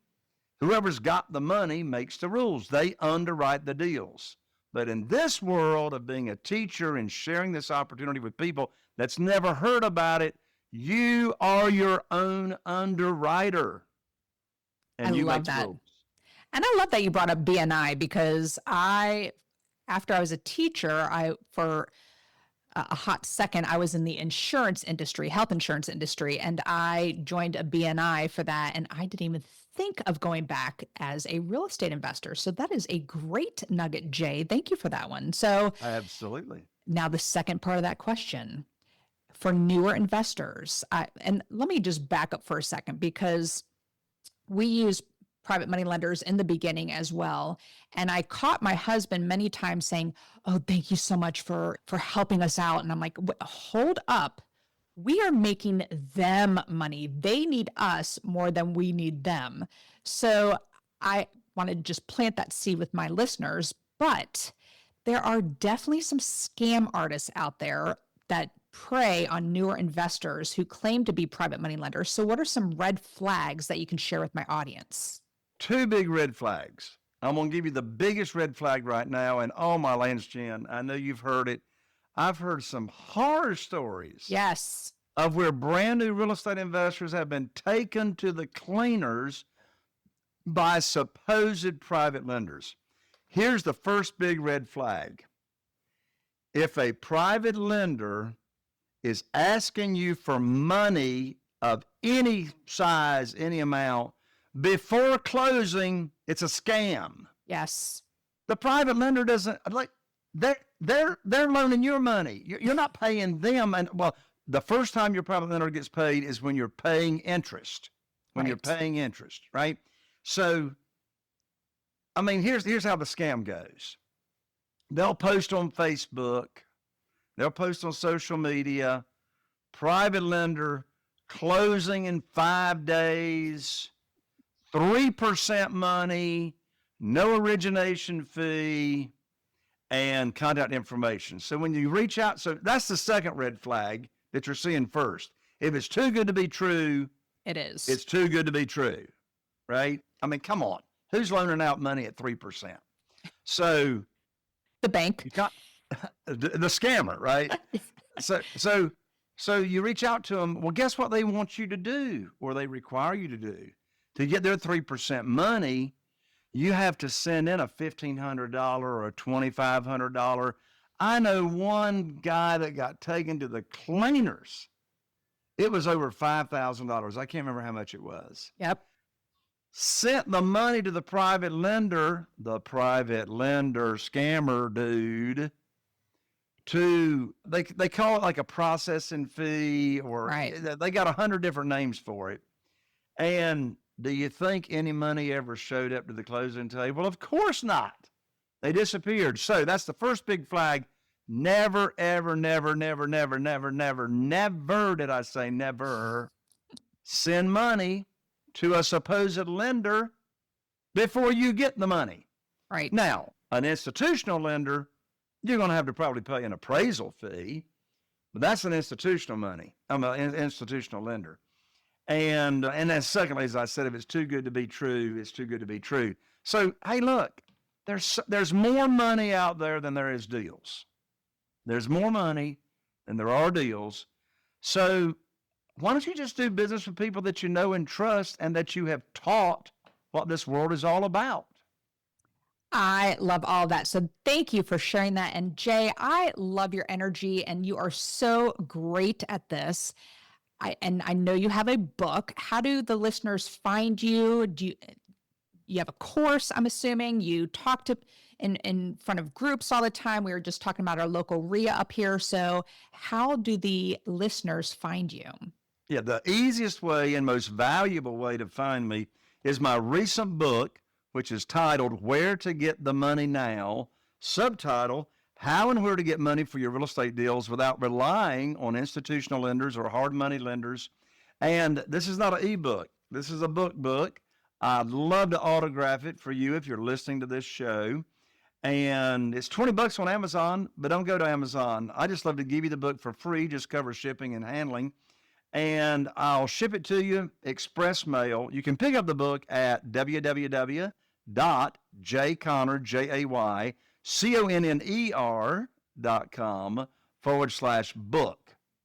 whoever's got the money makes the rules. They underwrite the deals. But in this world of being a teacher and sharing this opportunity with people that's never heard about it, you are your own underwriter. And I love that. Rules. And I love that you brought up BNI, because after I was a teacher, for a hot second, I was in the insurance industry, health insurance industry, and I joined a BNI for that. And I didn't even think of going back as a real estate investor. So that is a great nugget, Jay. Thank you for that one. So absolutely. Now the second part of that question, for newer investors, and let me just back up for a second, because we use private money lenders in the beginning as well. And I caught my husband many times saying, "Oh, thank you so much for helping us out." And I'm like, hold up. We are making them money. They need us more than we need them. So I want to just plant that seed with my listeners, but there are definitely some scam artists out there that prey on newer investors who claim to be private money lenders. So what are some red flags that you can share with my audience? Two big red flags. I'm going to give you the biggest red flag right now. And oh, my lands, Jen, I know you've heard it. I've heard some horror stories. Yes. Of where brand new real estate investors have been taken to the cleaners by supposed private lenders. Here's the first big red flag. If a private lender is asking you for money of any size, any amount, before closing, it's a scam. Yes. The private lender doesn't like they're loaning your money. You're not paying them. And well, the first time your private lender gets paid is when you're paying interest. When you're Right. paying interest, right? So, I mean, here's how the scam goes. They'll post on Facebook, they'll post on social media, private lender closing in 5 days, 3% money, no origination fee, and contact information. So when you reach out, so that's the second red flag that you're seeing first. If it's too good to be true, It is. it's too good to be true, right? I mean, come on. Who's loaning out money at 3%? So the bank. you got the scammer, right? So you reach out to them. Well, guess what they want you to do, or they require you to do, to get their 3% money. You have to send in a $1,500 or a $2,500. I know one guy that got taken to the cleaners. It was over $5,000. I can't remember how much it was. Yep. Sent the money to the private lender scammer dude, they call it like a processing fee, or Right. they got 100 different names for it. And do you think any money ever showed up to the closing table? Of course not. They disappeared. So that's the first big flag. Never, ever, never, never, never, never, never, never, did I say never, send money to a supposed lender before you get the money. Right. Now, an institutional lender, you're going to have to probably pay an appraisal fee, but that's an institutional money. I'm an institutional lender. And then secondly, as I said, if it's too good to be true, it's too good to be true. So, hey, look, there's more money out there than there is deals. There's more money than there are deals. So why don't you just do business with people that you know and trust and that you have taught what this world is all about? I love all of that. So thank you for sharing that. And Jay, I love your energy and you are so great at this. I know you have a book. How do the listeners find you? Do you have a course? I'm assuming you talk to in front of groups all the time. We were just talking about our local RIA up here. So how do the listeners find you? Yeah, the easiest way and most valuable way to find me is my recent book, which is titled Where to Get the Money Now, subtitle, How and Where to Get Money for Your Real Estate Deals Without Relying on Institutional Lenders or Hard Money Lenders. And this is not an ebook. This is a book. I'd love to autograph it for you if you're listening to this show. And it's $20 on Amazon, but don't go to Amazon. I just love to give you the book for free, just cover shipping and handling. And I'll ship it to you, express mail. You can pick up the book at www.jayconner.com/book.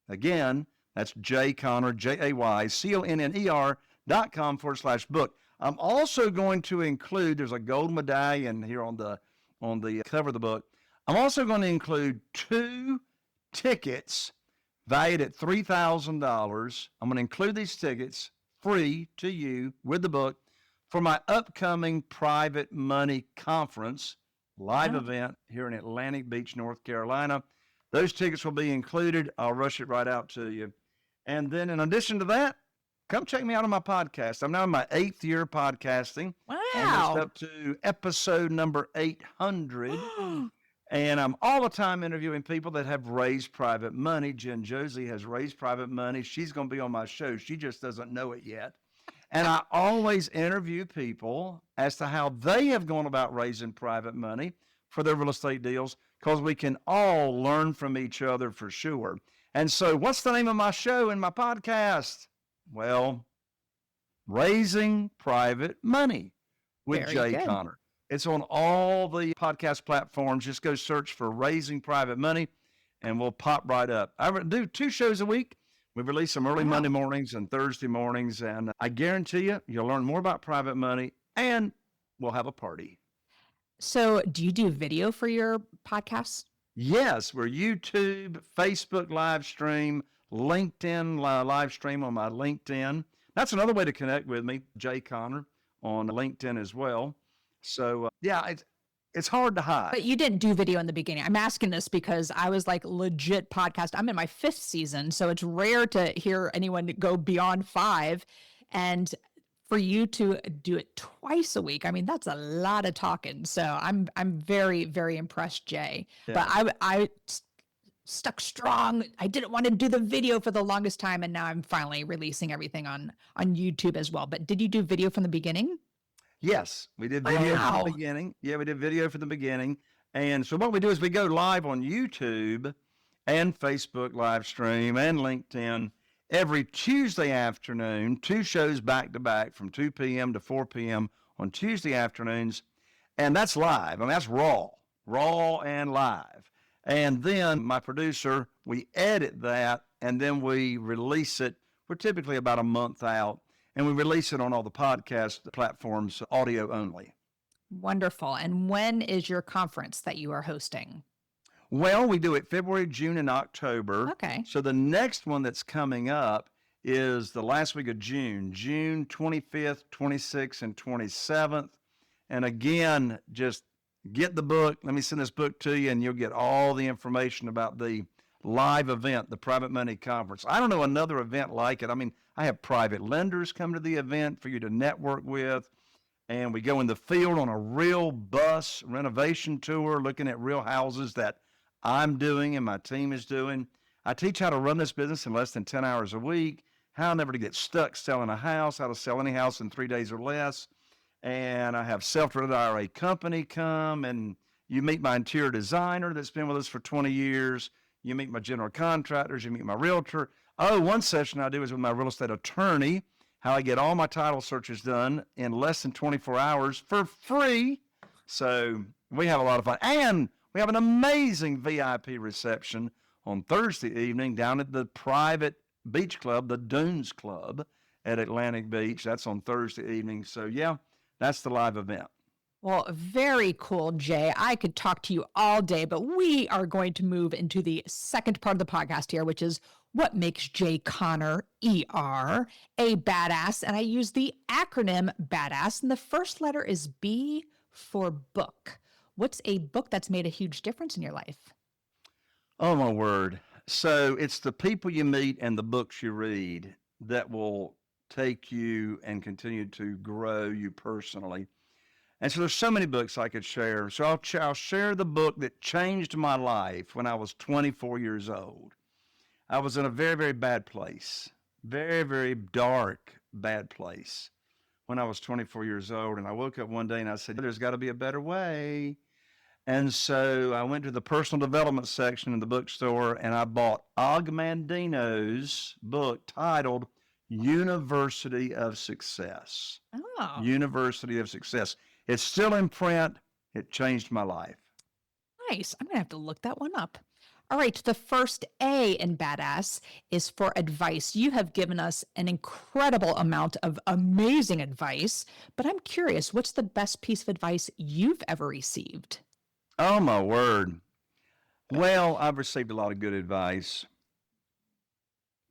Again, that's jayconner.com/book. I'm also going to include, there's a gold medallion here on the cover of the book. I'm also going to include 2 tickets valued at $3,000. I'm going to include these tickets free to you with the book for my upcoming private money conference live event here in Atlantic Beach, North Carolina. Those tickets will be included. I'll rush it right out to you. And then in addition to that, come check me out on my podcast. I'm now in my 8th year podcasting. Wow. And it's up to episode number 800. And I'm all the time interviewing people that have raised private money. Jen Josie has raised private money. She's going to be on my show. She just doesn't know it yet. And I always interview people as to how they have gone about raising private money for their real estate deals, because we can all learn from each other for sure. And so what's the name of my show and my podcast? Well, Raising Private Money with Very Jay good. Conner. It's on all the podcast platforms. Just go search for Raising Private Money, and we'll pop right up. I do 2 shows a week. We release them early Monday mornings and Thursday mornings, and I guarantee you'll learn more about private money, and we'll have a party. So do you do video for your podcasts? Yes, we're YouTube, Facebook live stream, LinkedIn live stream on my LinkedIn. That's another way to connect with me, Jay Conner, on LinkedIn as well. So yeah, it's hard to hide. But you didn't do video in the beginning. I'm asking this because I was like legit podcast. I'm in my 5th season, so it's rare to hear anyone go beyond 5. And for you to do it twice a week, I mean, that's a lot of talking. So I'm very, very impressed, Jay. Yeah. But I stuck strong. I didn't want to do the video for the longest time, and now I'm finally releasing everything on YouTube as well. But did you do video from the beginning? Yes, we did video Wow. from the beginning. Yeah, we did video from the beginning. And so what we do is we go live on YouTube and Facebook live stream and LinkedIn every Tuesday afternoon, 2 shows back to back from 2 p.m. to 4 p.m. on Tuesday afternoons. And that's live. I mean, that's raw and live. And then my producer, we edit that and then we release it. We're typically about a month out. And we release it on all the podcast platforms, audio only. Wonderful. And when is your conference that you are hosting? Well, we do it February, June, and October. Okay. So the next one that's coming up is the last week of June, June 25th, 26th, and 27th. And again, just get the book. Let me send this book to you, and you'll get all the information about the live event, the Private Money Conference. I don't know another event like it. I mean, I have private lenders come to the event for you to network with, and we go in the field on a real bus renovation tour, looking at real houses that I'm doing and my team is doing. I teach how to run this business in less than 10 hours a week, how never to get stuck selling a house, how to sell any house in 3 days or less. And I have self-directed IRA company come, and you meet my interior designer that's been with us for 20 years. You meet my general contractors, you meet my realtor. Oh, one session I do is with my real estate attorney, how I get all my title searches done in less than 24 hours for free. So we have a lot of fun. And we have an amazing VIP reception on Thursday evening down at the private beach club, the Dunes Club at Atlantic Beach. That's on Thursday evening. So yeah, that's the live event. Well, very cool, Jay. I could talk to you all day, but we are going to move into the second part of the podcast here, which is what makes Jay Conner, ER, a badass. And I use the acronym BADASS, and the first letter is B for book. What's a book that's made a huge difference in your life? Oh, my word. So it's the people you meet and the books you read that will take you and continue to grow you personally. And so there's so many books I could share. So I'll share the book that changed my life when I was 24 years old. I was in a very, very bad place, very, very dark, bad place when I was 24 years old. And I woke up one day and I said, there's got to be a better way. And so I went to the personal development section in the bookstore and I bought Og Mandino's book titled University of Success. Oh, University of Success. It's still in print. It changed my life. nice. I'm going to have to look that one up. All right. The first A in badass is for advice. You have given us an incredible amount of amazing advice, but I'm curious, what's the best piece of advice you've ever received? Oh, my word. Well, I've received a lot of good advice.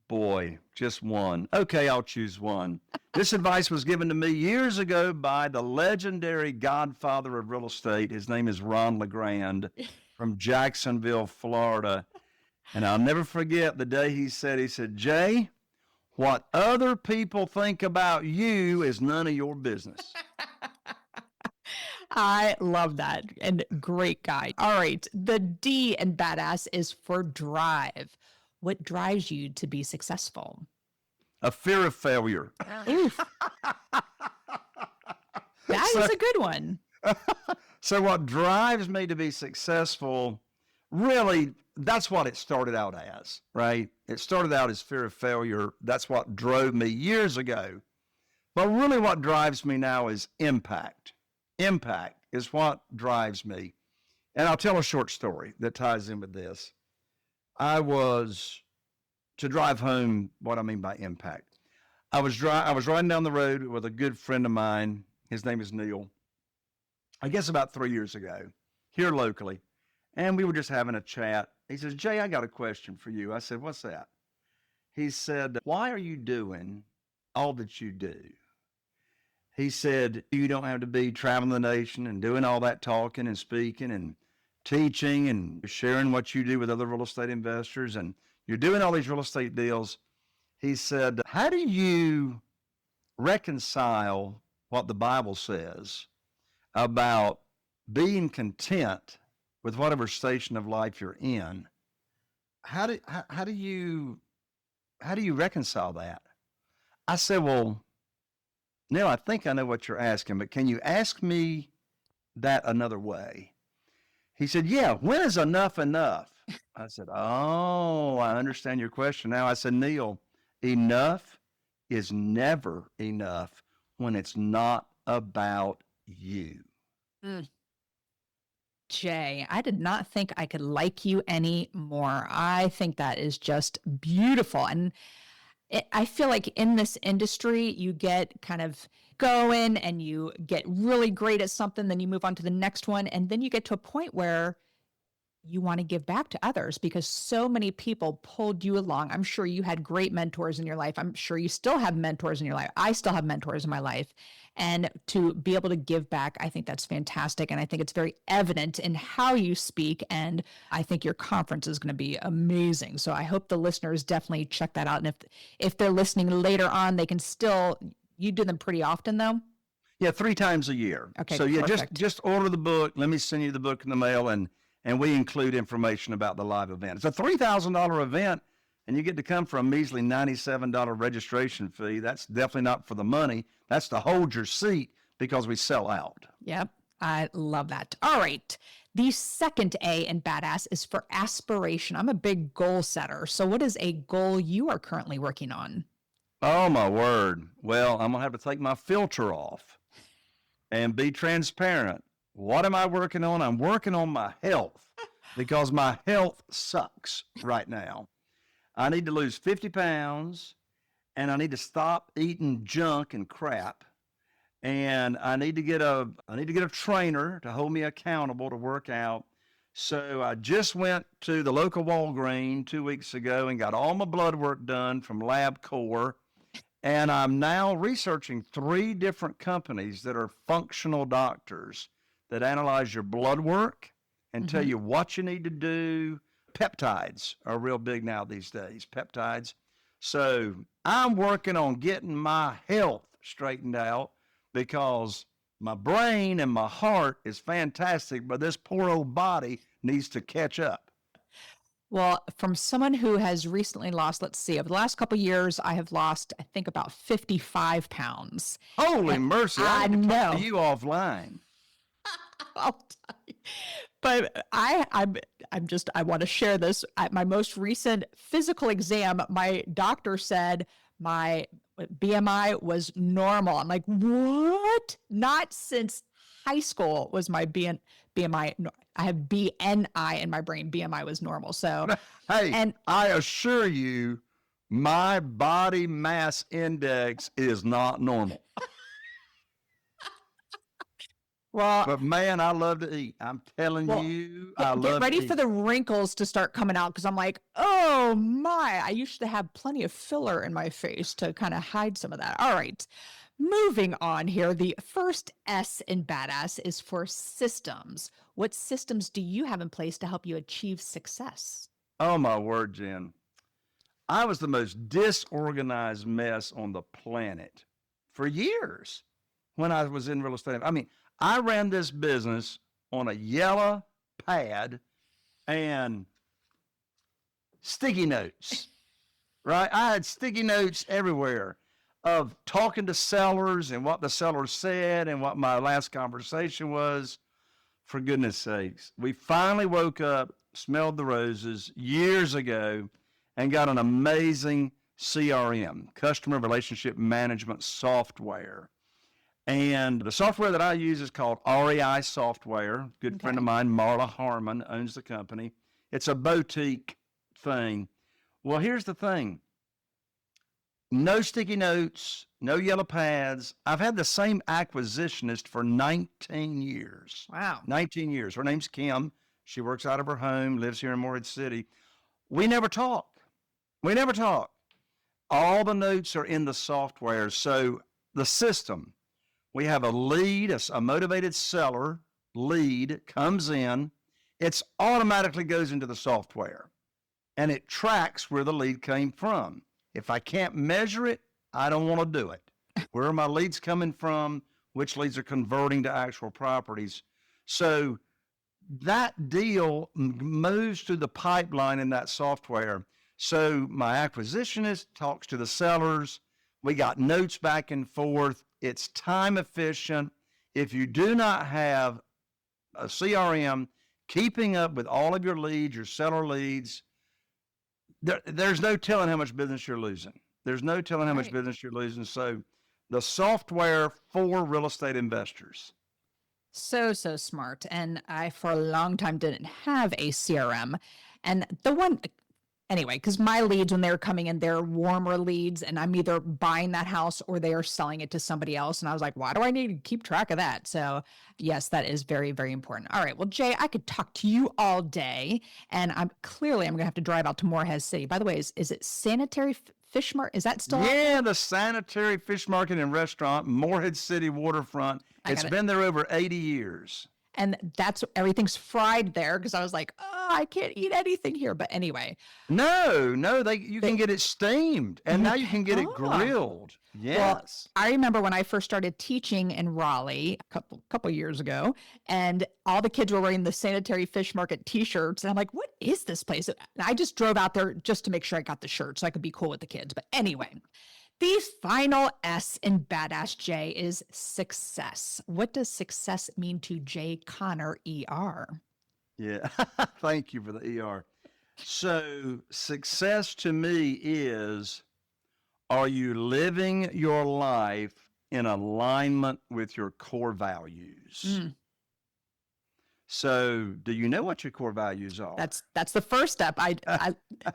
Boy, just one. Okay, I'll choose one. This advice was given to me years ago by the legendary godfather of real estate. His name is Ron LeGrand from Jacksonville, Florida. And I'll never forget the day he said, Jay, what other people think about you is none of your business. I love that. And great guy. All right. The D in badass is for drive. What drives you to be successful? A fear of failure. Oof. That is a good one. So what drives me to be successful, really, that's what it started out as, right? It started out as fear of failure. That's what drove me years ago. But really what drives me now is impact. Impact is what drives me. And I'll tell a short story that ties in with this. To drive home what I mean by impact. I was riding down the road with a good friend of mine. His name is Neil. I guess about 3 years ago, here locally. And we were just having a chat. He says, Jay, I got a question for you. I said, what's that? He said, why are you doing all that you do? He said, you don't have to be traveling the nation and doing all that talking and speaking and teaching and sharing what you do with other real estate investors. And you're doing all these real estate deals. He said, how do you reconcile what the Bible says about being content with whatever station of life you're in? How do you reconcile that? I said, well, Neil, I think I know what you're asking, but can you ask me that another way? He said, yeah, when is enough enough? I said, oh, I understand your question now. I said, Neil, enough is never enough when it's not about you. Mm. Jay, I did not think I could like you any more. I think that is just beautiful. And I feel like in this industry, you get kind of going and you get really great at something, then you move on to the next one. And then you get to a point where you want to give back to others because so many people pulled you along. I'm sure you had great mentors in your life. I'm sure you still have mentors in your life. I still have mentors in my life. And to be able to give back, I think that's fantastic. And I think it's very evident in how you speak. And I think your conference is going to be amazing. So I hope the listeners definitely check that out. And if they're listening later on, they can still, you do them pretty often though? Yeah, 3 times a year. Okay, so yeah, perfect. just order the book. Let me send you the book in the mail, and we include information about the live event. It's a $3,000 event, and you get to come for a measly $97 registration fee. That's definitely not for the money. That's to hold your seat because we sell out. Yep, I love that. All right. The second A in Badass is for aspiration. I'm a big goal setter. So what is a goal you are currently working on? Oh, my word. Well, I'm going to have to take my filter off and be transparent. What am I working on? I'm working on my health because my health sucks right now. I need to lose 50 pounds, and I need to stop eating junk and crap. And I need to get a trainer to hold me accountable to work out. So I just went to the local Walgreens 2 weeks ago and got all my blood work done from LabCorp. And I'm now researching 3 different companies that are functional doctors that analyze your blood work and tell you what you need to do. Peptides are real big now these days, peptides. So I'm working on getting my health straightened out because my brain and my heart is fantastic, but this poor old body needs to catch up. Well, from someone who has recently lost, let's see, over the last couple of years, I have lost, I think, about 55 pounds. Holy mercy. I need to know. talk to you offline. I'll tell you. But I want to share this. At my most recent physical exam, my doctor said my BMI was normal. I'm like, what? Not since high school was my BMI. I have BNI in my brain. BMI was normal. So, hey, I assure you, my body mass index is not normal. Well, but man, I love to eat. I'm telling you, I love to eat. Get ready for the wrinkles to start coming out because I'm like, oh my, I used to have plenty of filler in my face to kind of hide some of that. All right, moving on here. The first S in Badass is for systems. What systems do you have in place to help you achieve success? Oh my word, Jen. I was the most disorganized mess on the planet for years when I was in real estate. I mean, I ran this business on a yellow pad and sticky notes, right? I had sticky notes everywhere of talking to sellers and what the seller said and what my last conversation was. For goodness sakes, we finally woke up, smelled the roses years ago, and got an amazing CRM, customer relationship management software. And the software that I use is called REI Software. Good friend of mine, Marla Harmon, owns the company. It's a boutique thing. Well, here's the thing. No sticky notes, no yellow pads. I've had the same acquisitionist for 19 years. Wow. 19 years. Her name's Kim. She works out of her home, lives here in Morehead City. We never talk. We never talk. All the notes are in the software. So the system, We have a lead, a motivated seller lead comes in. It automatically goes into the software, and it tracks where the lead came from. If I can't measure it, I don't want to do it. Where are my leads coming from? Which leads are converting to actual properties? So that deal moves through the pipeline in that software. So my acquisitionist talks to the sellers. We got notes back and forth. It's time efficient. If you do not have a CRM keeping up with all of your leads, your seller leads, there's no telling how much business you're losing. There's no telling how much business you're losing. So the software for real estate investors. So smart. And I, for a long time, didn't have a CRM. And the one, anyway, because my leads, when they're coming in, they're warmer leads, and I'm either buying that house or they are selling it to somebody else. And I was like, why do I need to keep track of that? So yes, that is very, very important. All right. Well, Jay, I could talk to you all day, and I'm going to have to drive out to Morehead City. By the way, is it Sanitary Fish Market? Is that still? Yeah, the Sanitary Fish Market and Restaurant, Morehead City waterfront. It's been there over 80 years. And everything's fried there, because I was like, oh, I can't eat anything here. But anyway. No, you can get it steamed, and now you can get it grilled. Yes. Well, I remember when I first started teaching in Raleigh a couple years ago, and all the kids were wearing the Sanitary Fish Market t-shirts. And I'm like, what is this place? And I just drove out there just to make sure I got the shirt so I could be cool with the kids. But anyway, the final S in Badass J is success. What does success mean to Jay Conner, ER? Yeah, thank you for the ER. So success to me is, are you living your life in alignment with your core values? So do you know what your core values are? That's the first step. I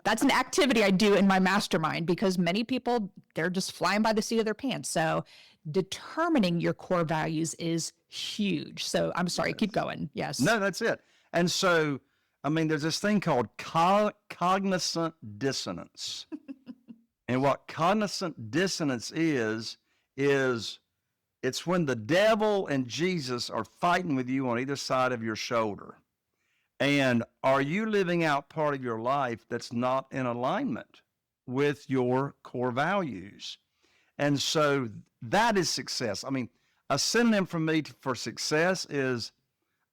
that's an activity I do in my mastermind, because many people, they're just flying by the seat of their pants. So determining your core values is huge. So I'm sorry, keep going. Yes. No, that's it. And so, I mean, there's this thing called cognizant dissonance. And what cognizant dissonance is it's when the devil and Jesus are fighting with you on either side of your shoulder. And are you living out part of your life that's not in alignment with your core values? And so that is success. I mean, a synonym for me for success is,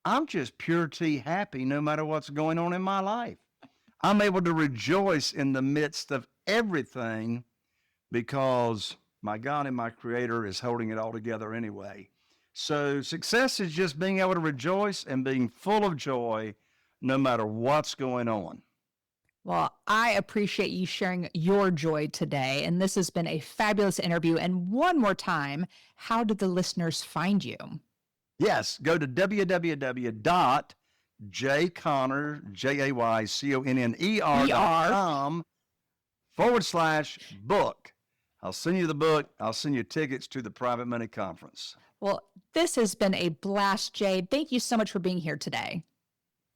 I'm just pure T happy no matter what's going on in my life. I'm able to rejoice in the midst of everything because my God and my Creator is holding it all together anyway. So success is just being able to rejoice and being full of joy no matter what's going on. Well, I appreciate you sharing your joy today. And this has been a fabulous interview. And one more time, how do the listeners find you? Yes, go to www.jayconner.com/book. I'll send you the book. I'll send you tickets to the Private Money Conference. Well, this has been a blast, Jay. Thank you so much for being here today.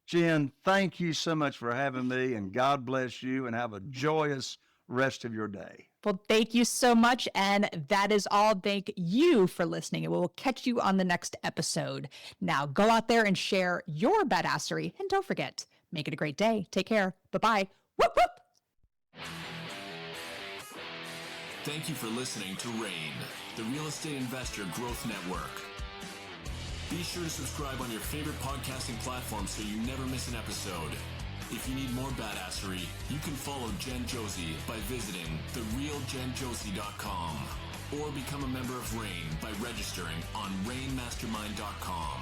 Jen, thank you so much for having me, and God bless you, and have a joyous rest of your day. Well, thank you so much. And that is all. Thank you for listening, and we'll catch you on the next episode. Now go out there and share your badassery. And don't forget, make it a great day. Take care. Bye-bye. Whoop, whoop. Thank you for listening to RAIN, the Real Estate Investor Growth Network. Be sure to subscribe on your favorite podcasting platform so you never miss an episode. If you need more badassery, you can follow Jen Josie by visiting therealjenjosie.com or become a member of RAIN by registering on rainmastermind.com.